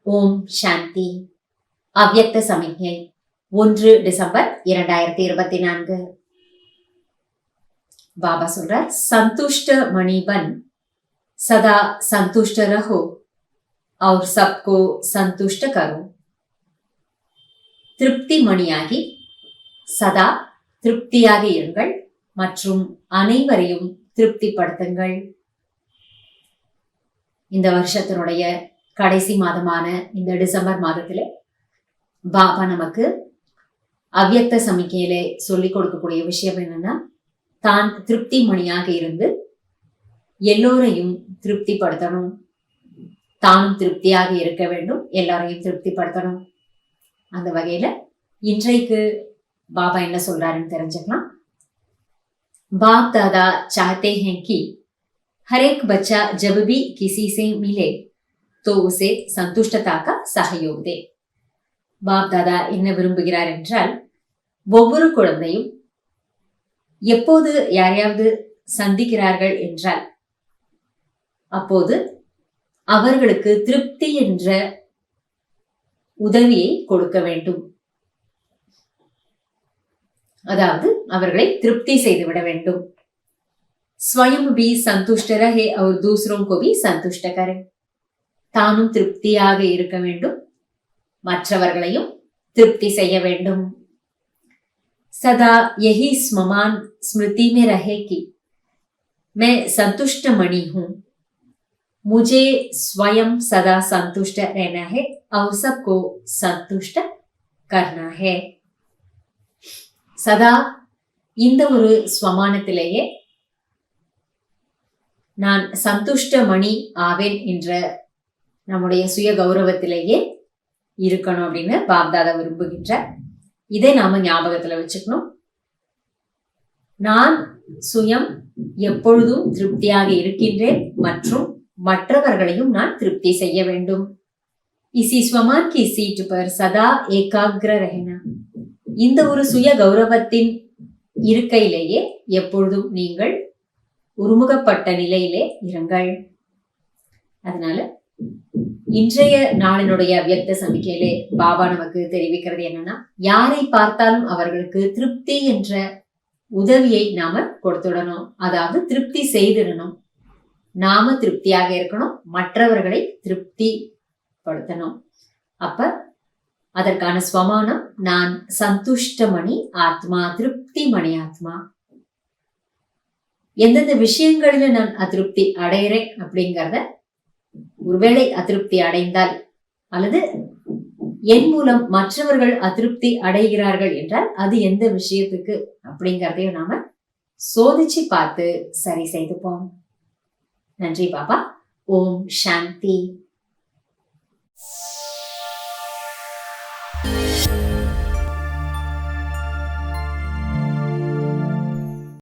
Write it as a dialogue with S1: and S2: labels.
S1: ஓம் சாந்தி. அவ்யக்த சமிக்ஞை 1 டிசம்பர் 2024. பாபா சொல்றார், संतुष्ट मणि बन सदा संतुष्ट रहो और सबको संतुष्ट करो. திருப்தி மணியாகி சதா திருப்தியாக இருங்கள் மற்றும் அனைவரையும் திருப்திப்படுத்துங்கள். இந்த வருஷத்தினுடைய கடைசி மாதமான இந்த டிசம்பர் மாதத்துல பாபா நமக்கு அவ்யக்த சமிக்கையிலே சொல்லிக் கொடுக்கக்கூடிய விஷயம் என்னன்னா, தான் திருப்தி மணியாக இருந்து எல்லோரையும் திருப்திப்படுத்தணும், தானும் திருப்தியாக இருக்க வேண்டும், எல்லாரையும் திருப்திப்படுத்தணும். அந்த வகையில இன்றைக்கு பாபா என்ன சொல்றாருன்னு தெரிஞ்சுக்கலாம். बाप दादा चाहते हैं कि हर एक बच्चा जब भी किसी से मिले तो उसे संतुष्टता का सहयोग दे. பாப் தாதா என்ன விரும்புகிறார் என்றால், ஒவ்வொரு குழந்தையும் எப்போது யாரையாவது சந்திக்கிறார்கள் என்றால் அப்போது அவர்களுக்கு திருப்தி என்ற உதவியை கொடுக்க வேண்டும். அதாவது அவர்களை திருப்தி செய்துவிட வேண்டும். स्वयं भी संतुष्ट रहे और दूसरों को भी संतुष्ट करे. தானும் திருப்தியாக இருக்க வேண்டும், மற்றவர்களையும் திருப்தி செய்ய வேண்டும். सदा यही स्ममान स्मृति में रहे कि मैं संतुष्ट मणि हूं, मुझे स्वयं सदा संतुष्ट रहना है और सबको संतुष्ट करना है. சதா இந்த ஒரு ஸ்வமானத்திலேயே நான் சந்துஷ்ட மணி ஆவேன் என்ற நம்முடைய சுய கௌரவத்திலேயே இருக்கணும் அப்படின்னு பாப்தாதா விரும்புகின்றார். இதை நாம ஞாபகத்துல வச்சுக்கணும். நான் சுயம் எப்பொழுதும் திருப்தியாக இருக்கின்றேன் மற்றும் மற்றவர்களையும் நான் திருப்தி செய்ய வேண்டும். இசி ஸ்வமான் கி சீட் பர் சதா ஏகாக்ர ரஹனா. இந்த ஒரு சுய கௌரவத்தின் இருக்கையிலேயே எப்பொழுதும் நீங்கள் ஒருமுகப்பட்ட நிலையிலே இருங்கள். அதனால இன்றைய நாளினுடைய அவ்யக்த சமிக்கையிலே பாபா நமக்கு தெரிவிக்கிறது என்னன்னா, யாரை பார்த்தாலும் அவர்களுக்கு திருப்தி என்ற உதவியை நாம கொடுத்துடணும். அதாவது திருப்தி செய்திடணும். நாம திருப்தியாக இருக்கணும், மற்றவர்களை திருப்தி படுத்தணும். அப்ப அதற்கான ஸ்வமானம் நான் சந்துஷ்ட மணி ஆத்மா, திருப்தி மணி ஆத்மா. எந்தெந்த விஷயங்களில நான் அதிருப்தி அடைகிறேன் அப்படிங்கிறத, ஒருவேளை அதிருப்தி அடைந்தால் அல்லது என் மூலம் மற்றவர்கள் அதிருப்தி அடைகிறார்கள் என்றால் அது எந்த விஷயத்துக்கு அப்படிங்கிறதையும் நாம சோதிச்சு பார்த்து சரி செய்துப்போம். நன்றி பாபா. ஓம் சாந்தி.